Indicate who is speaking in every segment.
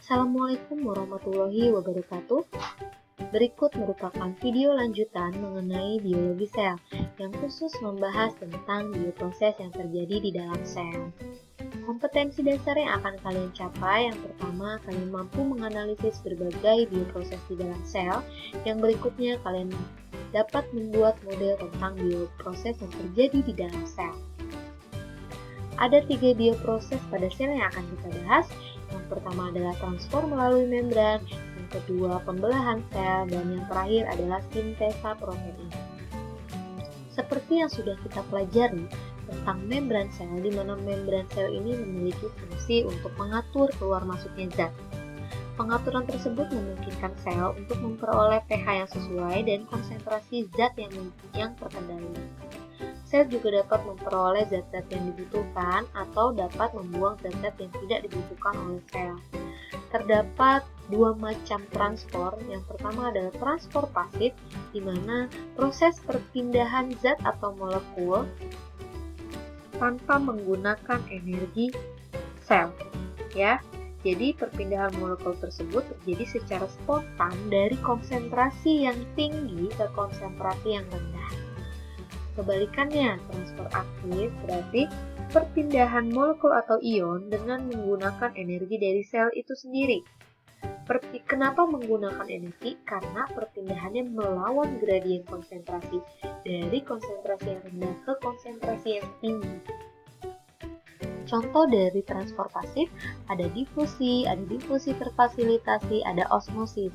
Speaker 1: Assalamualaikum warahmatullahi wabarakatuh. Berikut merupakan video lanjutan mengenai biologi sel yang khusus membahas tentang bioproses yang terjadi di dalam sel. Kompetensi dasar yang akan kalian capai, yang pertama, kalian mampu menganalisis berbagai bioproses di dalam sel. Yang berikutnya, kalian dapat membuat model tentang bioproses yang terjadi di dalam sel. Ada 3 bioproses pada sel yang akan kita bahas. Yang pertama adalah transport melalui membran, yang kedua pembelahan sel, dan yang terakhir adalah sintesa protein. Seperti yang sudah kita pelajari tentang membran sel, di mana membran sel ini memiliki fungsi untuk mengatur keluar masuknya zat. Pengaturan tersebut memungkinkan sel untuk memperoleh pH yang sesuai dan konsentrasi zat yang terkendali. Sel juga dapat memperoleh zat-zat yang dibutuhkan atau dapat membuang zat-zat yang tidak dibutuhkan oleh sel. Terdapat 2 macam transport. Yang pertama adalah transport pasif, di mana proses perpindahan zat atau molekul tanpa menggunakan energi sel. Ya, jadi perpindahan molekul tersebut terjadi secara spontan dari konsentrasi yang tinggi ke konsentrasi yang rendah. Kebalikannya, transport aktif berarti perpindahan molekul atau ion dengan menggunakan energi dari sel itu sendiri. Kenapa menggunakan energi? Karena perpindahannya melawan gradien konsentrasi dari konsentrasi yang rendah ke konsentrasi yang tinggi. Contoh dari transport pasif ada difusi terfasilitasi, ada osmosis.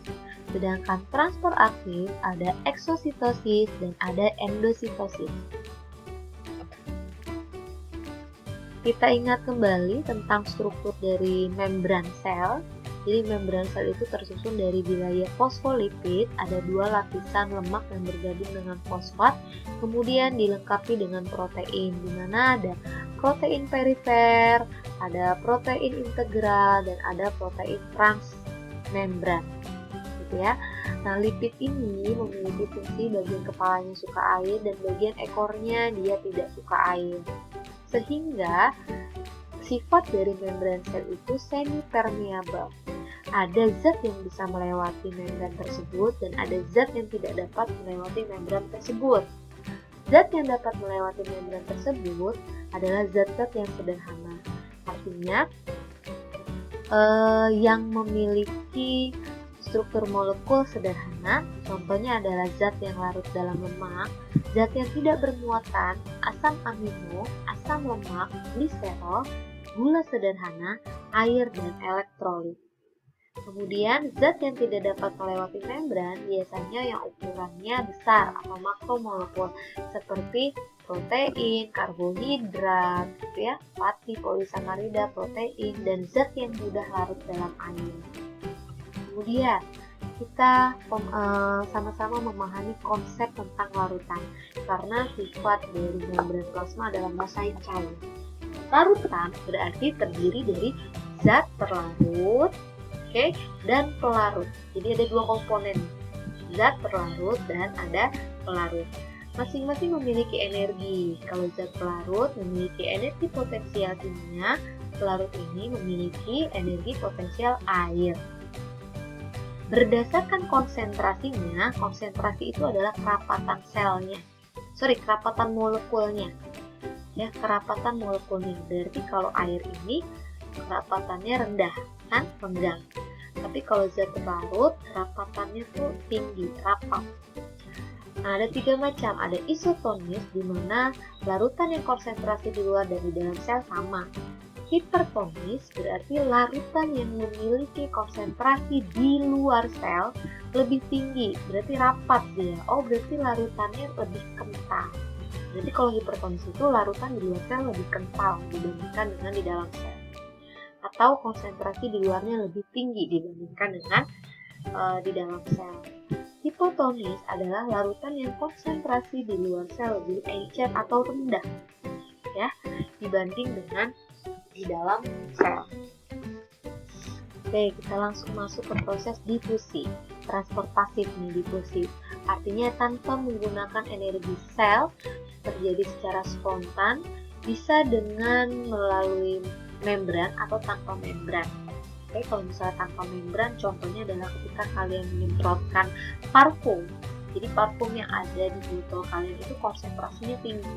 Speaker 1: Sedangkan transport aktif ada eksositosis dan ada endositosis. Kita ingat kembali tentang struktur dari membran sel. Jadi membran sel itu tersusun dari bilayer fosfolipid, ada 2 lapisan lemak yang bergabung dengan fosfat, kemudian dilengkapi dengan protein, di mana ada protein perifer, ada protein integral, dan ada protein transmembran. Ya. Nah, lipid ini memiliki fungsi bagian kepalanya suka air dan bagian ekornya dia tidak suka air. Sehingga sifat dari membran sel itu semi-permeable. Ada zat yang bisa melewati membran tersebut dan ada zat yang tidak dapat melewati membran tersebut. Zat yang dapat melewati membran tersebut adalah zat-zat yang sederhana. Artinya yang memiliki struktur molekul sederhana, contohnya adalah zat yang larut dalam lemak, zat yang tidak bermuatan, asam amino, asam lemak, gliserol, gula sederhana, air, dan elektrolit. Kemudian, zat yang tidak dapat melewati membran biasanya yang ukurannya besar atau makromolekul, seperti protein, karbohidrat, fatty, polisakarida, protein, dan zat yang mudah larut dalam air. Kemudian kita sama-sama memahami konsep tentang larutan, karena sifat dari membran plasma adalah mosaik cair. Larutan berarti terdiri dari zat terlarut, dan pelarut. Jadi ada 2 komponen, zat terlarut dan ada pelarut. Masing-masing memiliki energi. Kalau zat pelarut memiliki energi potensial kimia, pelarut ini memiliki energi potensial air. Berdasarkan konsentrasinya, konsentrasi itu adalah kerapatan selnya. Kerapatan molekulnya. Ya, kerapatan molekulnya. Berarti kalau air ini kerapatannya rendah, kan? Renggang. Tapi kalau zat terlarut, kerapatannya tuh tinggi, rapat. Nah, ada 3 macam. Ada isotonis, di mana larutan yang konsentrasi di luar dan di dalam sel sama. Hipertonis berarti larutan yang memiliki konsentrasi di luar sel lebih tinggi, berarti rapat dia. Berarti larutannya lebih kental. Berarti kalau hipertonis itu larutan di luar sel lebih kental dibandingkan dengan di dalam sel. Atau konsentrasi di luarnya lebih tinggi dibandingkan dengan di dalam sel. Hipotonis adalah larutan yang konsentrasi di luar sel lebih encer atau rendah, ya, dibanding dengan di dalam sel. Oke, kita langsung masuk ke proses difusi. Transport pasif nih, difusi. Artinya tanpa menggunakan energi sel, terjadi secara spontan, bisa dengan melalui membran atau tanpa membran. Oke, kalau misalnya tanpa membran, contohnya adalah ketika kalian menyemprotkan parfum. Jadi parfum yang ada di botol kalian itu konsentrasinya tinggi.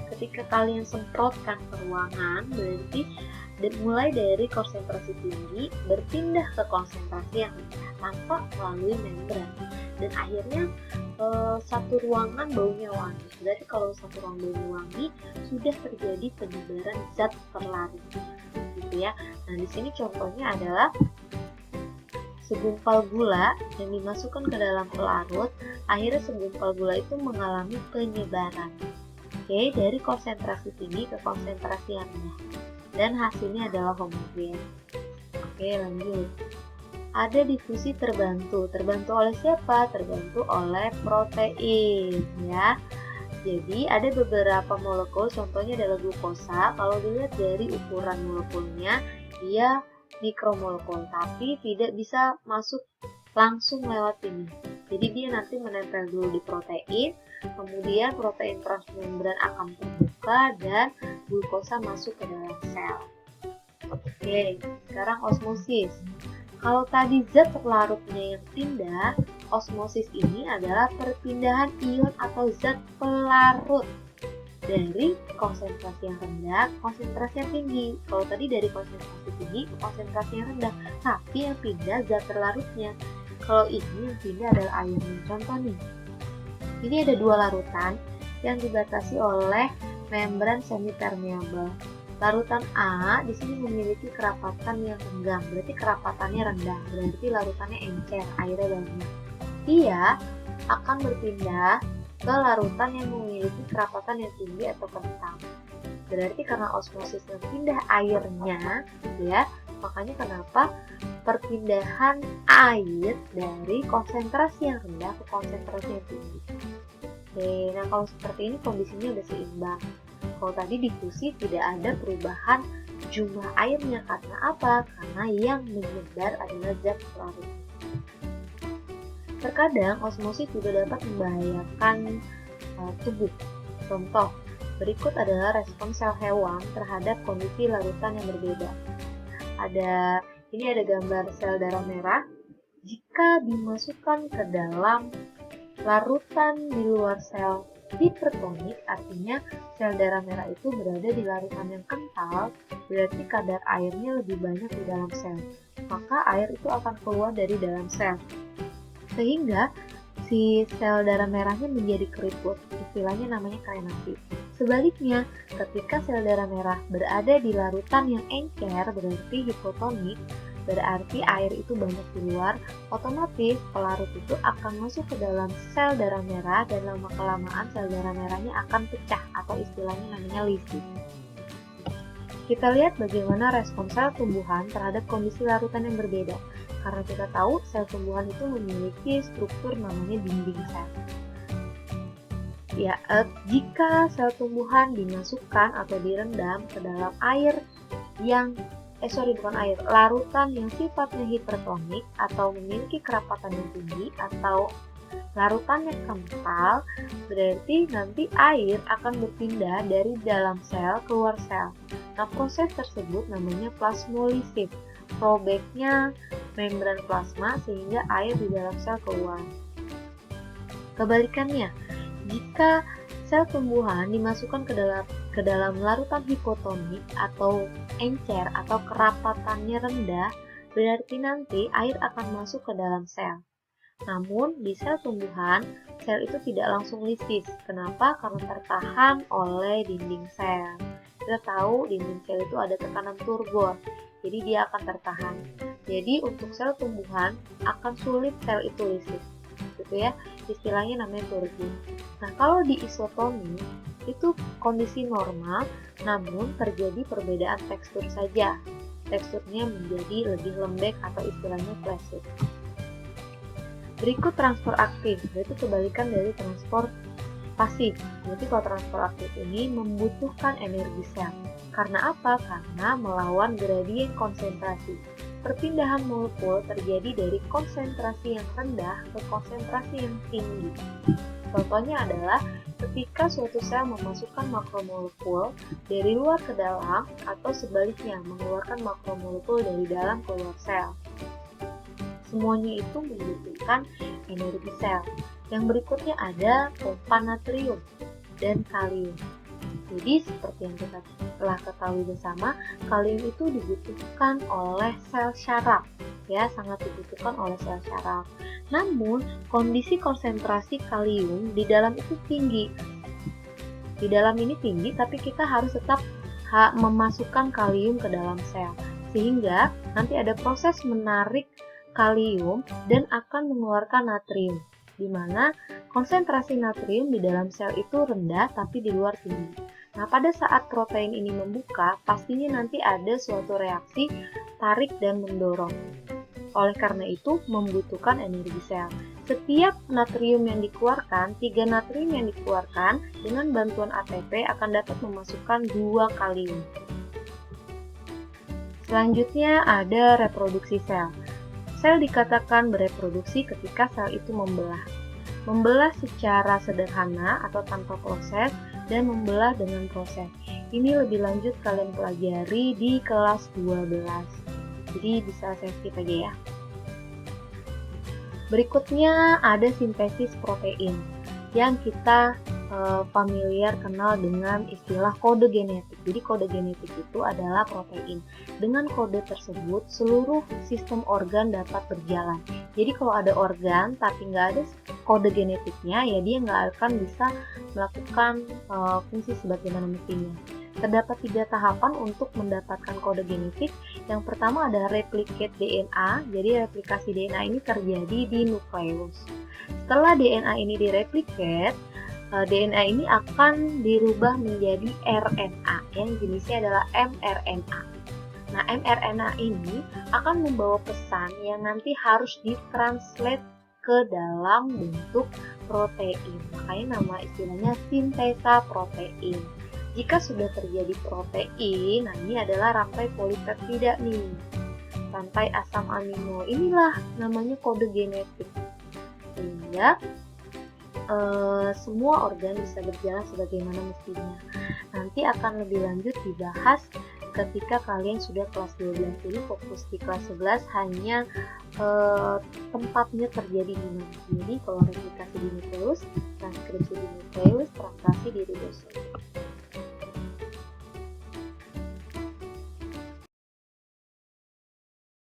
Speaker 1: Ketika kalian semprotkan ke ruangan, berarti mulai dari konsentrasi tinggi berpindah ke konsentrasi yang rendah tanpa melalui membran. Dan akhirnya satu ruangan baunya wangi. Berarti kalau satu ruangan baunya wangi, sudah terjadi penyebaran zat terlarut, gitu ya. Nah, di sini contohnya adalah segumpal gula yang dimasukkan ke dalam pelarut, akhirnya segumpal gula itu mengalami penyebaran. Oke, dari konsentrasi tinggi ke konsentrasi yang rendah. Dan hasilnya adalah homogen. Oke, lanjut. Ada difusi terbantu. Terbantu oleh siapa? Terbantu oleh protein, ya. Jadi ada beberapa molekul, contohnya adalah glukosa. Kalau dilihat dari ukuran molekulnya, dia mikromolekul, tapi tidak bisa masuk langsung lewat ini. Jadi dia nanti menempel dulu di protein, kemudian protein transmembran akan terbuka dan glukosa masuk ke dalam sel. Oke, sekarang osmosis. Kalau tadi zat terlarutnya yang pindah, osmosis ini adalah perpindahan ion atau zat pelarut dari konsentrasi yang rendah ke konsentrasi yang tinggi. Kalau tadi dari konsentrasi tinggi ke konsentrasi yang rendah, tapi yang pindah zat terlarutnya. Kalau ini yang pindah adalah air. Contoh nih, ini ada dua larutan yang dibatasi oleh membran semipermeable. Larutan A di sini memiliki kerapatan yang renggang, berarti kerapatannya rendah, berarti larutannya encer, airnya banyak. Dia akan berpindah ke larutan yang memiliki kerapatan yang tinggi atau kental. Berarti karena osmosis yang pindah airnya, ya, makanya kenapa perpindahan air dari konsentrasi yang rendah ke konsentrasi yang tinggi. Oke, nah kalau seperti ini kondisinya udah seimbang. Kalau tadi difusi tidak ada perubahan jumlah airnya, karena apa? Karena yang menyebar adalah zat pelarut. Terkadang osmosis juga dapat membahayakan tubuh. Contoh, berikut adalah respons sel hewan terhadap kondisi larutan yang berbeda. Ini ada gambar sel darah merah. Jika dimasukkan ke dalam larutan di luar sel hipertonik, artinya sel darah merah itu berada di larutan yang kental, berarti kadar airnya lebih banyak di dalam sel. Maka air itu akan keluar dari dalam sel, sehingga si sel darah merahnya menjadi keriput, istilahnya namanya kainasi. Sebaliknya, ketika sel darah merah berada di larutan yang encer, berarti hipotonik, berarti air itu banyak di luar, otomatis pelarut itu akan masuk ke dalam sel darah merah dan lama-kelamaan sel darah merahnya akan pecah atau istilahnya namanya lysis. Kita lihat bagaimana respons sel tumbuhan terhadap kondisi larutan yang berbeda. Karena kita tahu sel tumbuhan itu memiliki struktur namanya dinding sel. Ya, jika sel tumbuhan dimasukkan atau direndam ke dalam larutan yang sifatnya hipertonik atau memiliki kerapatan yang tinggi atau larutannya kental, berarti nanti air akan berpindah dari dalam sel keluar sel. Nah, proses tersebut namanya plasmolisis. Robeknya membran plasma sehingga air di dalam sel keluar. Kebalikannya, jika sel tumbuhan dimasukkan ke dalam larutan hipotonik atau encer atau kerapatannya rendah, berarti nanti air akan masuk ke dalam sel. Namun di sel tumbuhan, sel itu tidak langsung lysis. Kenapa? Karena tertahan oleh dinding sel. Kita tahu dinding sel itu ada tekanan turgor, jadi dia akan tertahan. Jadi untuk sel tumbuhan akan sulit sel itu lysis, gitu ya. Istilahnya namanya turgor. Nah, kalau di isotonik itu kondisi normal, namun terjadi perbedaan tekstur saja. Teksturnya menjadi lebih lembek atau istilahnya flaccid. Berikut transfer aktif, yaitu kebalikan dari transport pasif. Jadi kalau transfer aktif ini membutuhkan energi sel. Karena apa? Karena melawan gradien konsentrasi. Perpindahan molekul terjadi dari konsentrasi yang rendah ke konsentrasi yang tinggi. Contohnya adalah ketika suatu sel memasukkan makromolekul dari luar ke dalam atau sebaliknya mengeluarkan makromolekul dari dalam keluar sel. Semuanya itu membutuhkan energi sel. Yang berikutnya ada pompa natrium dan kalium. Jadi seperti yang kita telah ketahui bersama, kalium itu dibutuhkan oleh sel syaraf, ya, sangat dibutuhkan oleh sel syaraf. Namun, kondisi konsentrasi kalium di dalam itu tinggi. Di dalam ini tinggi, tapi kita harus tetap memasukkan kalium ke dalam sel, sehingga nanti ada proses menarik kalium dan akan mengeluarkan natrium, di mana konsentrasi natrium di dalam sel itu rendah tapi di luar tinggi. Nah, pada saat protein ini membuka, pastinya nanti ada suatu reaksi tarik dan mendorong. Oleh karena itu, membutuhkan energi sel. Setiap natrium yang dikeluarkan, 3 natrium yang dikeluarkan dengan bantuan ATP akan dapat memasukkan 2 kalium. Selanjutnya ada reproduksi sel. Sel dikatakan bereproduksi ketika sel itu membelah. Membelah secara sederhana atau tanpa proses dan membelah dengan proses. Ini lebih lanjut kalian pelajari di kelas 12. Jadi bisa saya skip aja ya. Berikutnya ada sintesis protein yang kita familiar kenal dengan istilah kode genetik. Jadi kode genetik itu adalah protein. Dengan kode tersebut seluruh sistem organ dapat berjalan. Jadi kalau ada organ tapi nggak ada kode genetiknya, ya dia nggak akan bisa melakukan fungsi sebagaimana mestinya. Terdapat 3 tahapan untuk mendapatkan kode genetik. Yang pertama ada replicate DNA. Jadi replikasi DNA ini terjadi di nukleus. Setelah DNA ini direplicate, DNA ini akan dirubah menjadi RNA yang jenisnya adalah mRNA. Nah, mRNA ini akan membawa pesan yang nanti harus ditranslate ke dalam bentuk protein. Makanya nama istilahnya sintesa protein. Jika sudah terjadi protein, nah ini adalah rantai polipeptida nih. Rantai asam amino, inilah namanya kode genetik. Sehingga semua organ bisa berjalan sebagaimana mestinya. Nanti akan lebih lanjut dibahas ketika kalian sudah kelas 12. Jadi fokus di kelas 11 hanya tempatnya terjadi di mana. Jadi kalau replikasi di nukleus, transkripsi di nukleus, translasi di ribosom.